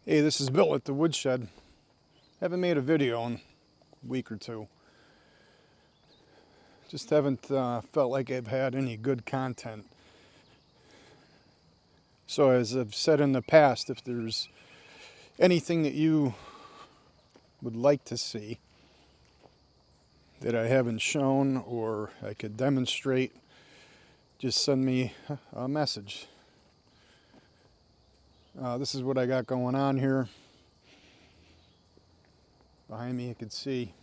Hey, this is Bill at the woodshed. Haven't made a video in a week or two. Just haven't felt like I've had any good content. So as I've said in the past, if there's anything that you would like to see that I haven't shown or I could demonstrate, just send me a message. This is what I got going on here. Behind me you can see,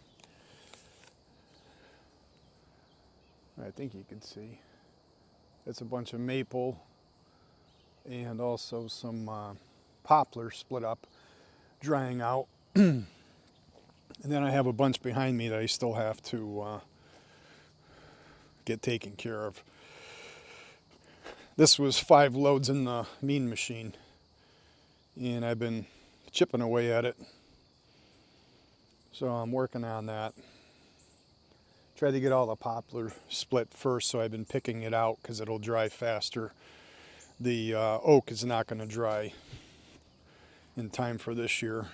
I think you can see, it's a bunch of maple and also some poplar split up, drying out. And then I have a bunch behind me that I still have to get taken care of. This was 5 loads in the mean machine, and I've been chipping away at it. So I'm working on that. Try to get all the poplar split first, so I've been picking it out because it'll dry faster. The oak is not going to dry in time for this year.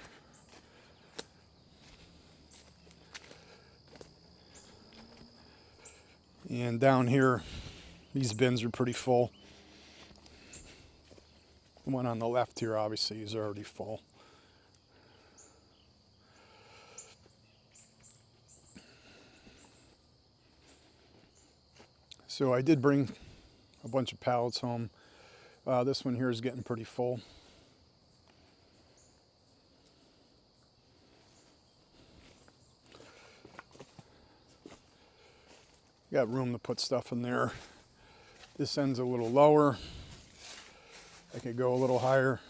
And down here, these bins are pretty full. The one on the left here obviously is already full. So I did bring a bunch of pallets home. This one here is getting pretty full. Got room to put stuff in there. This end's a little lower. I could go a little higher.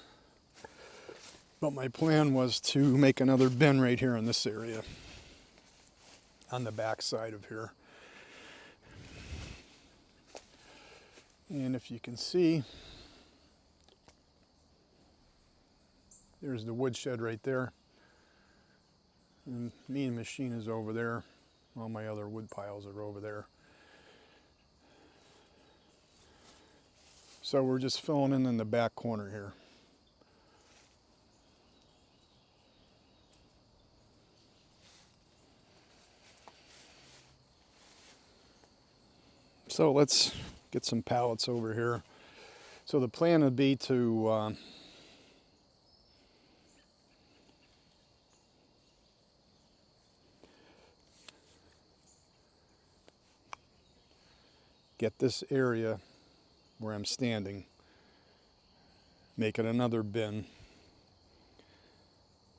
But my plan was to make another bin right here in this area, on the back side of here. And if you can see, there's the woodshed right there. And mean machine is over there. All my other wood piles are over there. So we're just filling in the back corner here. So let's get some pallets over here. So the plan would be to get this area where I'm standing, make it another bin,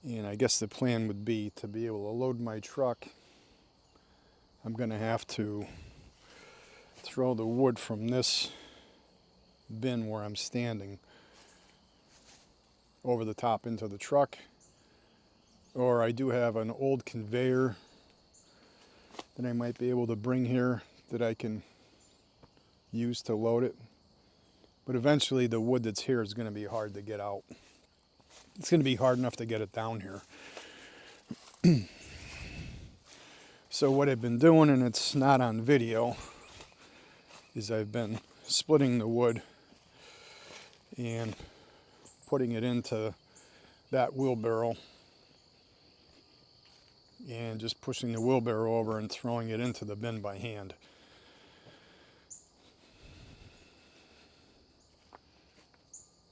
and I guess the plan would be to be able to load my truck. I'm going to have to throw the wood from this bin where I'm standing over the top into the truck, or I do have an old conveyor that I might be able to bring here that I can use to load it. But eventually the wood that's here is going to be hard to get out. It's going to be hard enough to get it down here. So what I've been doing, and it's not on video, is I've been splitting the wood and putting it into that wheelbarrow and just pushing the wheelbarrow over and throwing it into the bin by hand.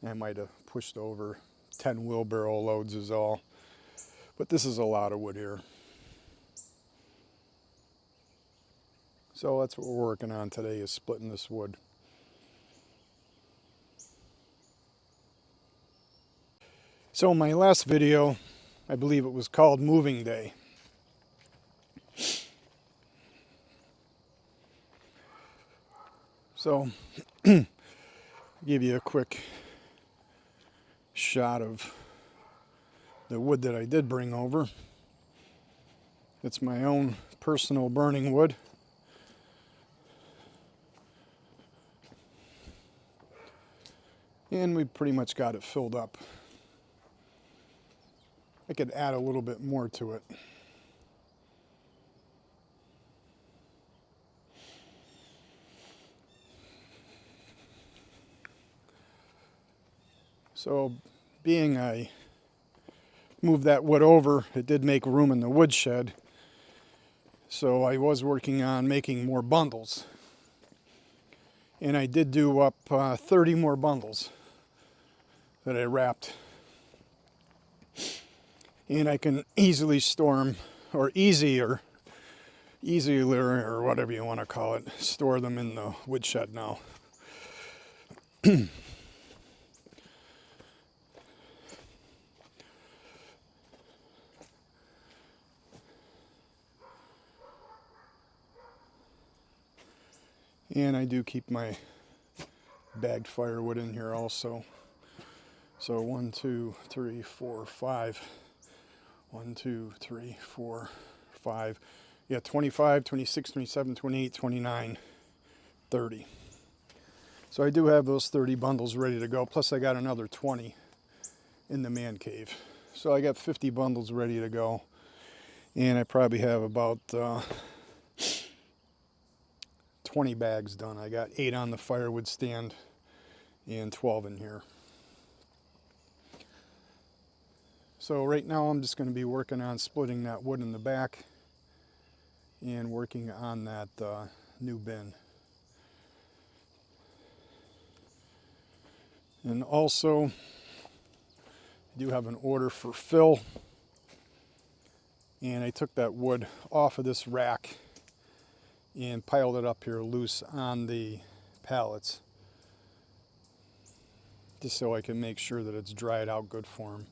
I might have pushed over 10 wheelbarrow loads is all, but this is a lot of wood here. So that's what we're working on today, is splitting this wood. So my last video, I believe it was called Moving Day. So give you a quick shot of the wood that I did bring over. It's my own personal burning wood. And we pretty much got it filled up. I could add a little bit more to it. So being I moved that wood over, it did make room in the woodshed. So I was working on making more bundles. And I did do up 30 more bundles that I wrapped. And I can easily store them, or easier, or whatever you want to call it, store them in the woodshed now. And I do keep my bagged firewood in here also. So 1, 2, 3, 4, 5. 1, 2, 3, 4, 5. Yeah, 25, 26, 27, 28, 29, 30. So I do have those 30 bundles ready to go. Plus I got another 20 in the man cave. So I got 50 bundles ready to go. And I probably have about 20 bags done. I got 8 on the firewood stand and 12 in here. So right now I'm just going to be working on splitting that wood in the back and working on that new bin. And also I do have an order for fill, and I took that wood off of this rack and piled it up here loose on the pallets just so I can make sure that it's dried out good for them.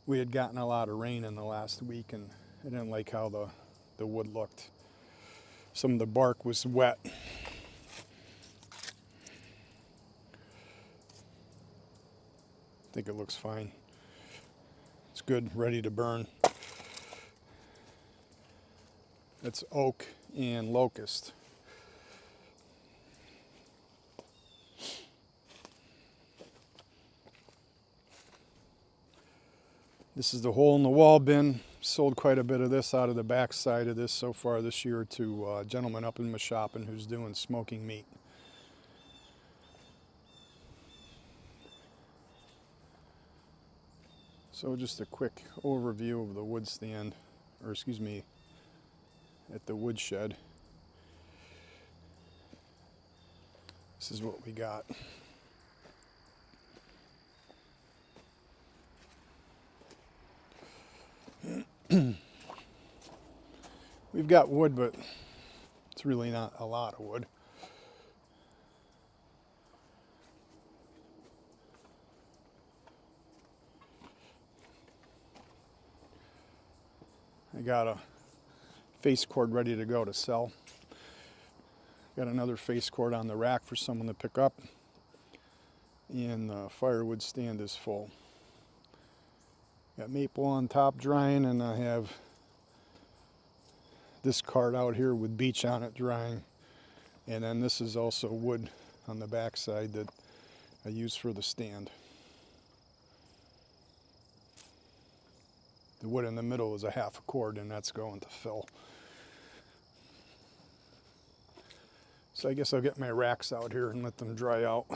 We had gotten a lot of rain in the last week, and I didn't like how the wood looked. Some of the bark was wet. I think it looks fine. It's good, ready to burn. It's oak and locust. This is the hole in the wall bin. Sold quite a bit of this out of the back side of this so far this year to a gentleman up in Mashopin who's doing smoking meat. So just a quick overview of the wood stand, or excuse me, at the woodshed. This is what we got. We've got wood, but it's really not a lot of wood. I got a face cord ready to go to sell. Got another face cord on the rack for someone to pick up. And the firewood stand is full. Got maple on top drying, and I have this cart out here with beech on it drying. And then this is also wood on the back side that I use for the stand. The wood in the middle is a half a cord, and that's going to fill. So I guess I'll get my racks out here and let them dry out.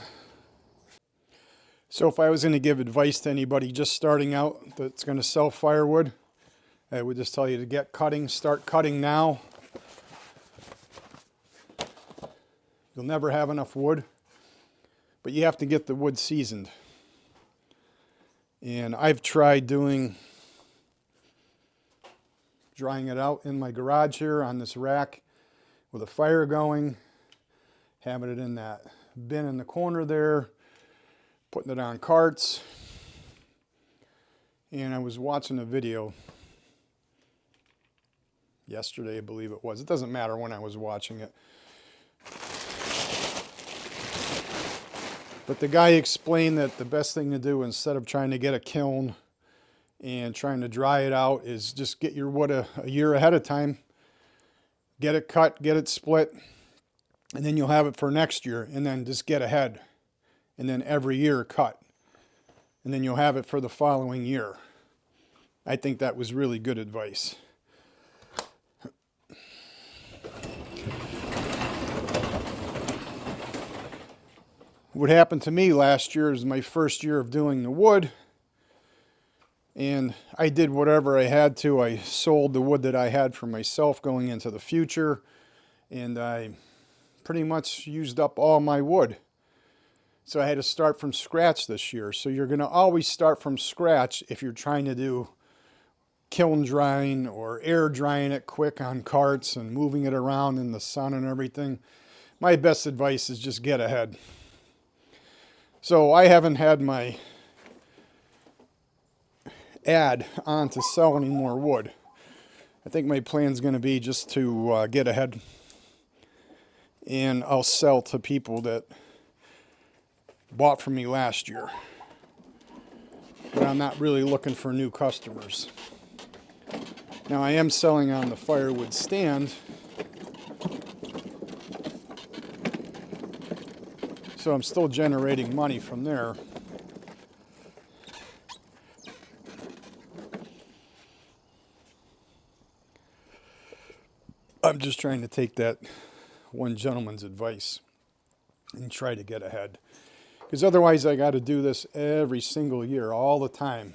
So if I was going to give advice to anybody just starting out that's going to sell firewood, I would just tell you to get cutting, start cutting now. You'll never have enough wood, but you have to get the wood seasoned. And I've tried drying it out in my garage here on this rack with a fire going, having it in that bin in the corner there, putting it on carts. And I was watching a video yesterday, I believe it was. It doesn't matter when I was watching it. But the guy explained that the best thing to do instead of trying to get a kiln and trying to dry it out is just get your wood a year ahead of time. Get it cut, get it split, and then you'll have it for next year, and then just get ahead. And then every year cut. And then you'll have it for the following year. I think that was really good advice. What happened to me last year is my first year of doing the wood. And I did whatever I had to. I sold the wood that I had for myself going into the future, and I pretty much used up all my wood. So I had to start from scratch this year. So you're going to always start from scratch if you're trying to do kiln drying or air drying it quick on carts and moving it around in the sun and everything. My best advice is just get ahead. So I haven't had my ad on to sell any more wood. I think my plan is going to be just to get ahead, and I'll sell to people that bought from me last year. But I'm not really looking for new customers. Now I am selling on the Firewood stand, so I'm still generating money from there. I'm just trying to take that one gentleman's advice and try to get ahead. Because otherwise I got to do this every single year, all the time.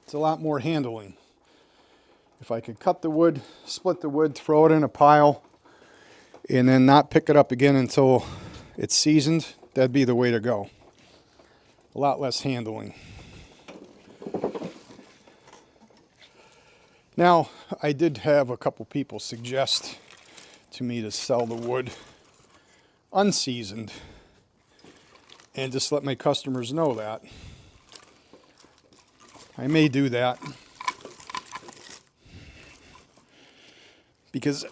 It's a lot more handling. If I could cut the wood, split the wood, throw it in a pile, and then not pick it up again until it's seasoned, that'd be the way to go. A lot less handling. Now, I did have a couple people suggest to me to sell the wood unseasoned and just let my customers know that. I may do that because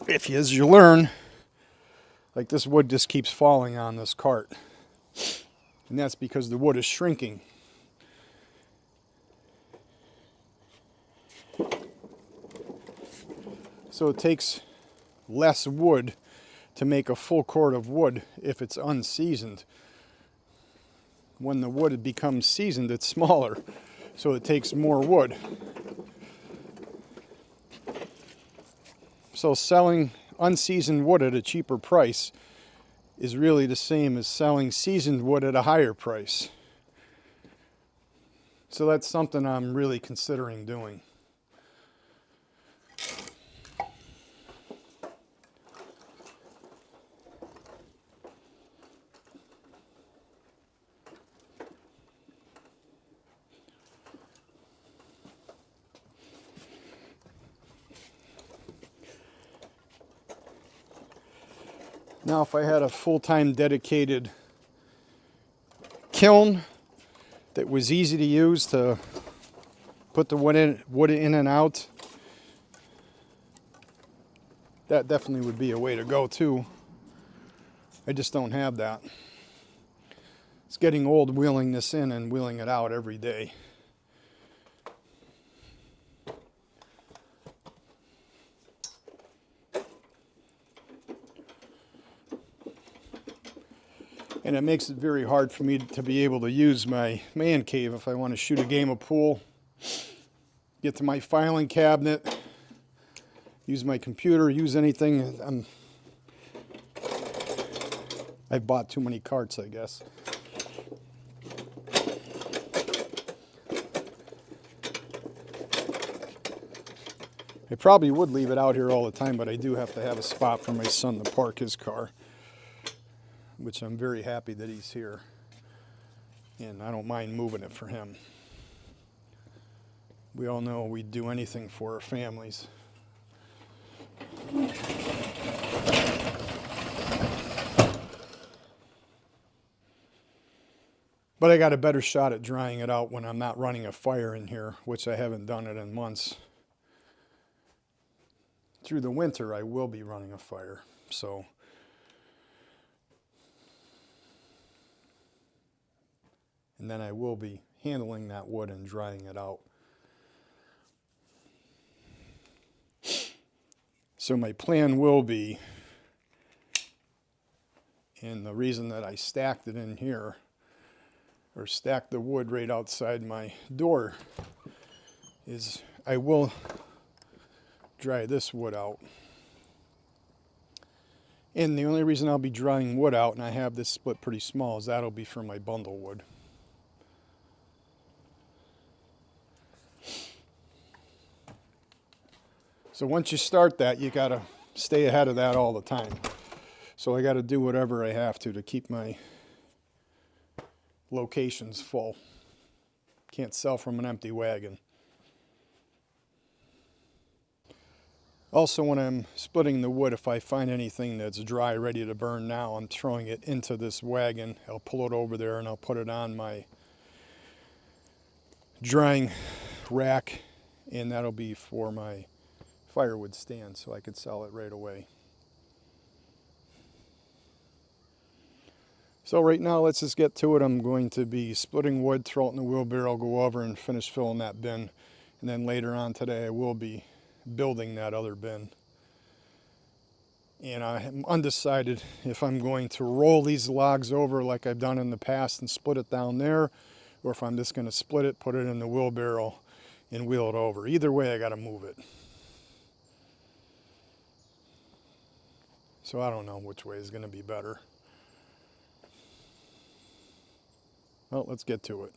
as you learn, like this wood just keeps falling on this cart, and that's because the wood is shrinking. So it takes less wood to make a full cord of wood if it's unseasoned. When the wood becomes seasoned, it's smaller, so it takes more wood. So selling unseasoned wood at a cheaper price is really the same as selling seasoned wood at a higher price. So that's something I'm really considering doing. Now, if I had a full-time dedicated kiln that was easy to use to put the wood in and out, that definitely would be a way to go too. I just don't have that. It's getting old wheeling this in and wheeling it out every day. And it makes it very hard for me to be able to use my man cave if I want to shoot a game of pool, get to my filing cabinet, use my computer, use anything. I've bought too many carts, I guess. I probably would leave it out here all the time, but I do have to have a spot for my son to park his car, which I'm very happy that he's here, and I don't mind moving it for him. We all know we'd do anything for our families. But I got a better shot at drying it out when I'm not running a fire in here, which I haven't done it in months. Through the winter, I will be running a fire, so. And then I will be handling that wood and drying it out. So my plan will be, and the reason that I stacked it in here, or stacked the wood right outside my door, is I will dry this wood out. And the only reason I'll be drying wood out, and I have this split pretty small, is that'll be for my bundle wood. So once you start that, you gotta stay ahead of that all the time. So I gotta do whatever I have to keep my locations full. Can't sell from an empty wagon. Also, when I'm splitting the wood, if I find anything that's dry, ready to burn now, I'm throwing it into this wagon. I'll pull it over there and I'll put it on my drying rack, and that'll be for my firewood stand, so I could sell it right away. So right now, let's just get to it. I'm going to be splitting wood, throw it in the wheelbarrow, go over and finish filling that bin. And then later on today, I will be building that other bin. And I'm undecided if I'm going to roll these logs over like I've done in the past and split it down there, or if I'm just going to split it, put it in the wheelbarrow, and wheel it over. Either way, I got to move it. So I don't know which way is going to be better. Well, let's get to it.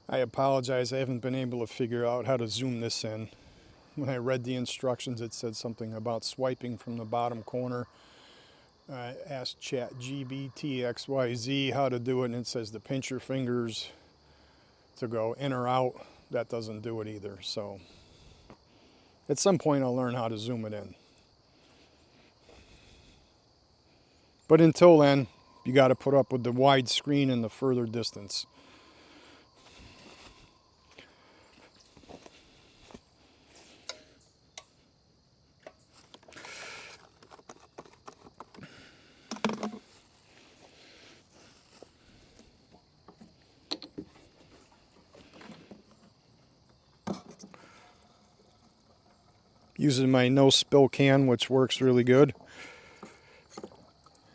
I apologize, I haven't been able to figure out how to zoom this in. When I read the instructions, it said something about swiping from the bottom corner. I asked ChatGPT how to do it, and it says to pinch your fingers to go in or out. That doesn't do it either. So at some point I'll learn how to zoom it in. But until then, you got to put up with the wide screen and the further distance. Using my no spill can, which works really good.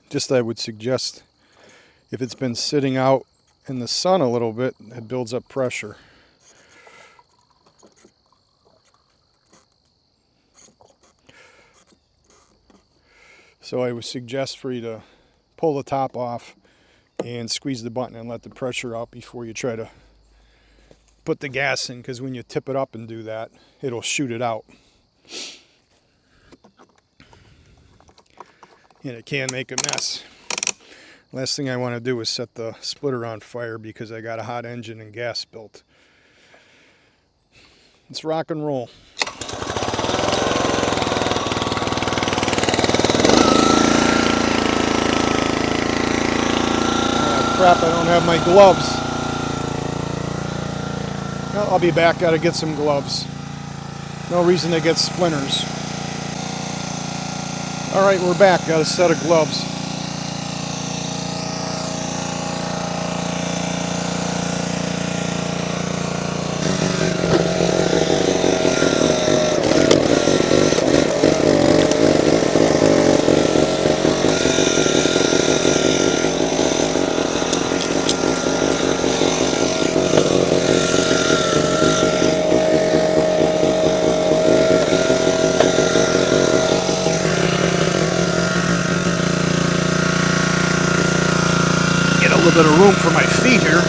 Just I would suggest, if it's been sitting out in the sun a little bit, it builds up pressure. So I would suggest for you to pull the top off and squeeze the button and let the pressure out before you try to put the gas in, because when you tip it up and do that, it'll shoot it out. And it can make a mess. Last thing I want to do is set the splitter on fire because I got a hot engine and gas spilt. Let's rock and roll. Oh, crap, I don't have my gloves. Well, I'll be back, gotta get some gloves. No reason to get splinters. Alright, we're back, got a set of gloves. A little bit of room for my feet here.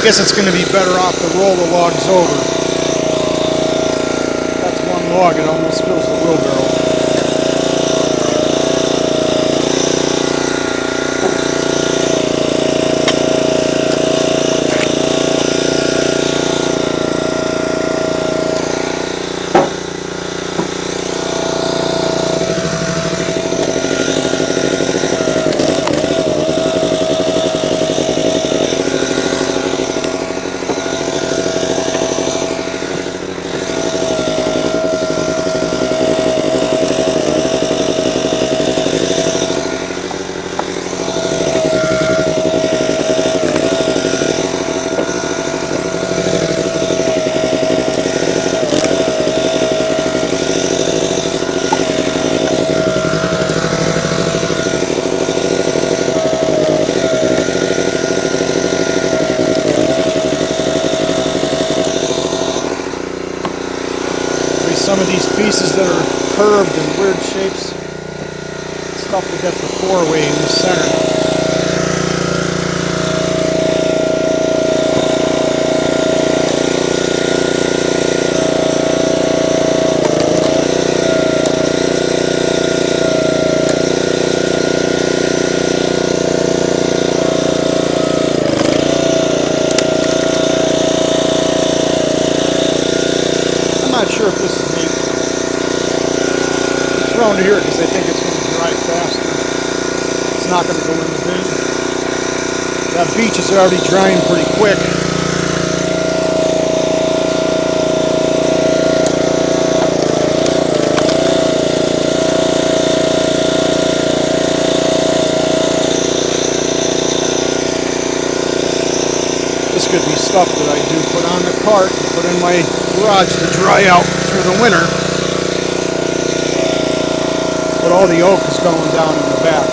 I guess it's going to be better off to roll the logs over. That's one log, it almost fills the wheelbarrow. Some of these pieces that are curved in weird shapes, stuff to get the four-way in the center. I'm not sure if this is thrown here because I think it's going to dry faster. It's not going to go in the bin. That beach is already drying pretty quick. This could be stuff that I do put on the cart and put in my garage to dry out through the winter. But all the oak is going down in the back.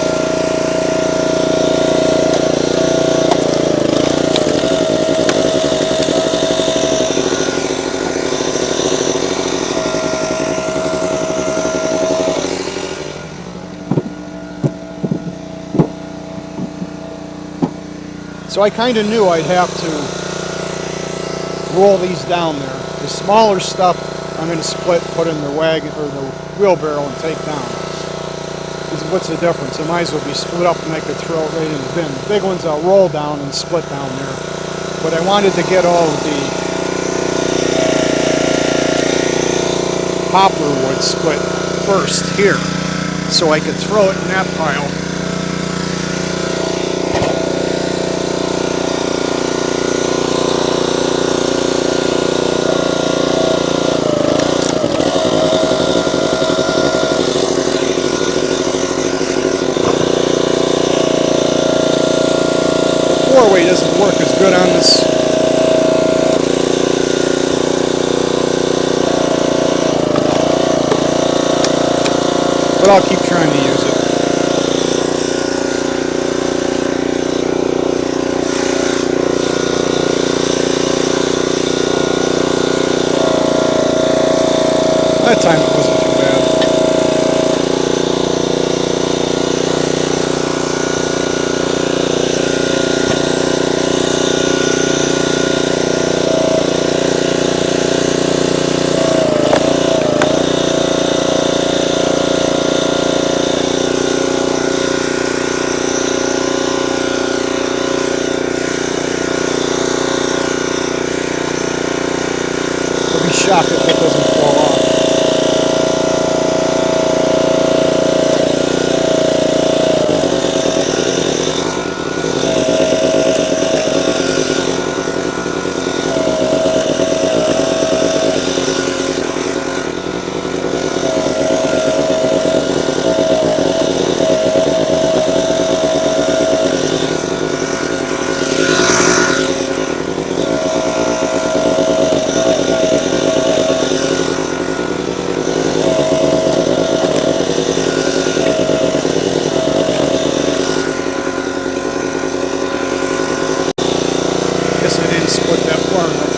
So I kind of knew I'd have to roll these down there. The smaller stuff I'm going to split, put in the wagon or the wheelbarrow and take down. What's the difference? It might as well be split up and I could throw it right in the bin. The big ones I'll roll down and split down there. But I wanted to get all of the poplar wood split first here so I could throw it in that pile. Four-way doesn't work as good on this. But I'll keep trying to use it. That time it wasn't too bad. I'll be shocked if it doesn't fall off. Guess I didn't split that far enough.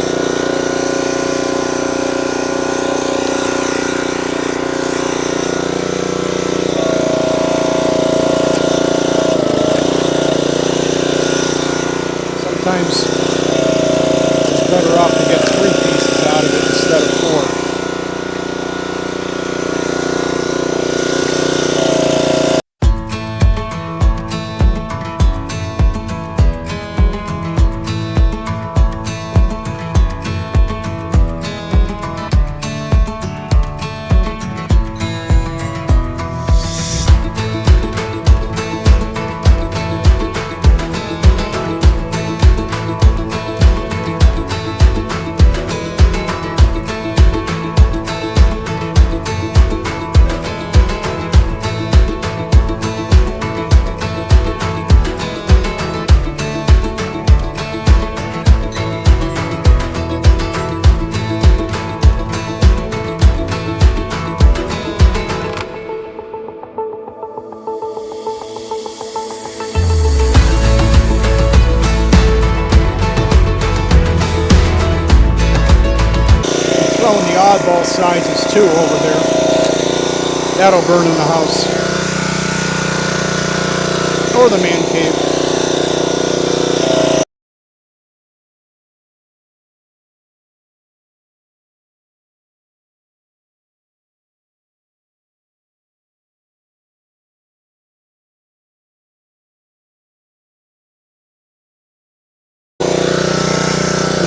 Sometimes better off to get 3 pieces out of it instead of 4. Throwing the oddball sizes too over there. That'll burn in the house. Or the man cave.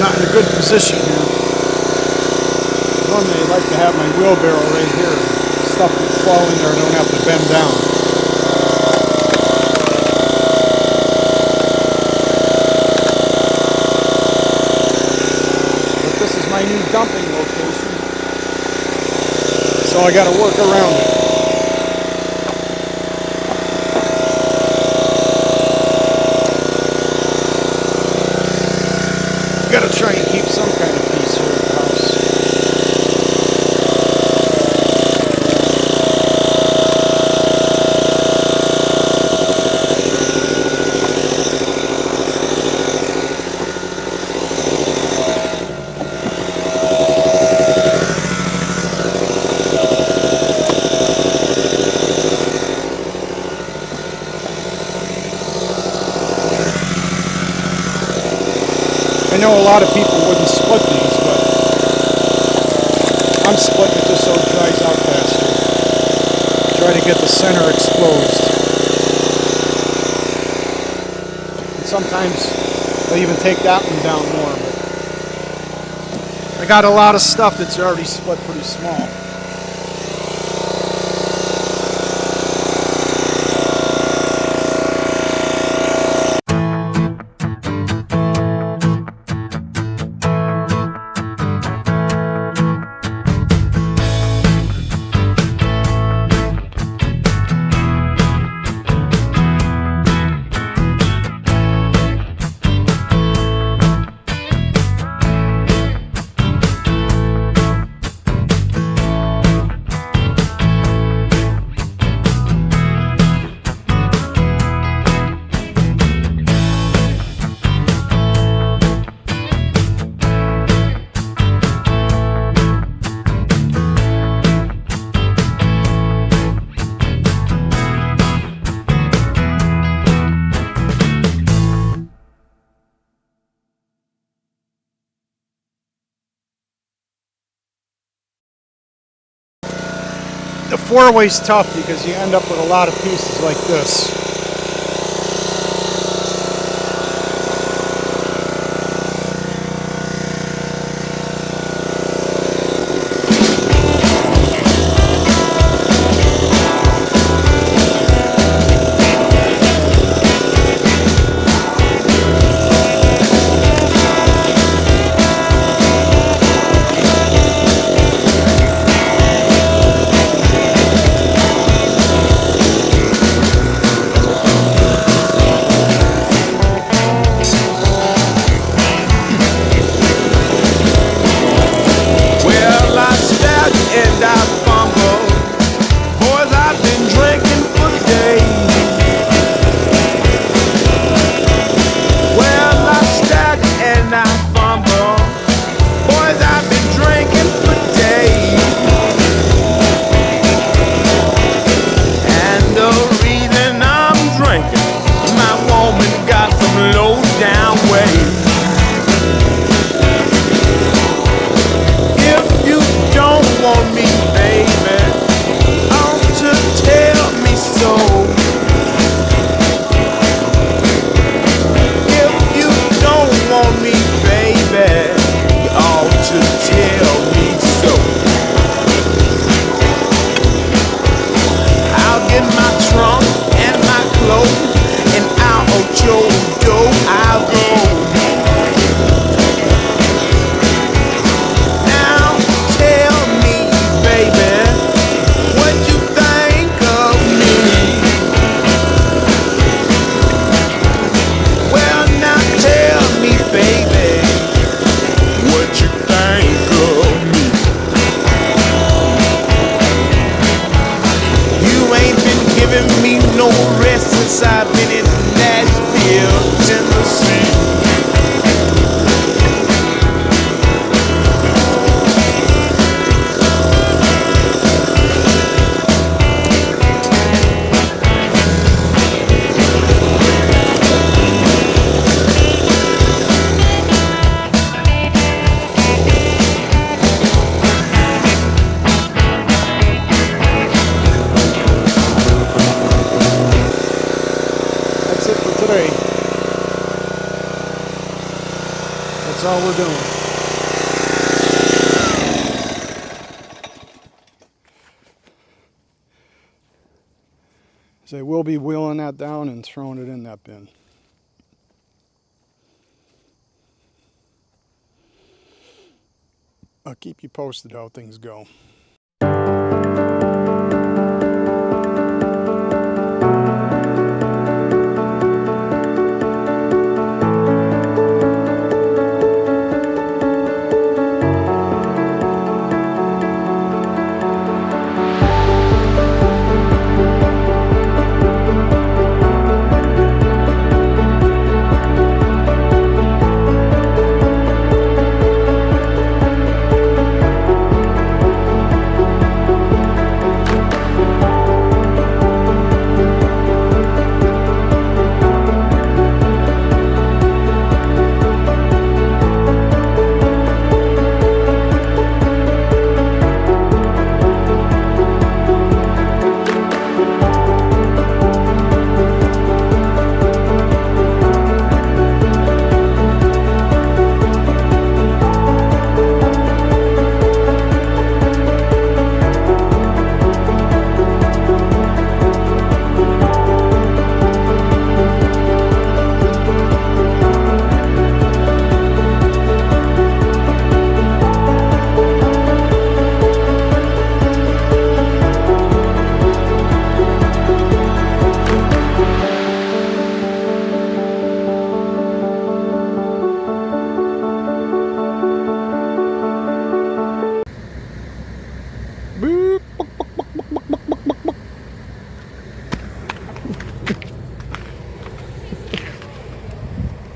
Not in a good position here. Normally I like to have my wheelbarrow right here. Stuff can fall in there, I don't have to bend down. But this is my new dumping location, so I got to work around it. Got to try and keep some kind of peace here at the house. I know a lot of people wouldn't split these, but I'm splitting it just so it dries out faster. Try to get the center exposed. And sometimes I'll even take that one down more, but I got a lot of stuff that's already split pretty small. The 4-way's tough because you end up with a lot of pieces like this. That's all we're doing. So we'll be wheeling that down and throwing it in that bin. I'll keep you posted how things go.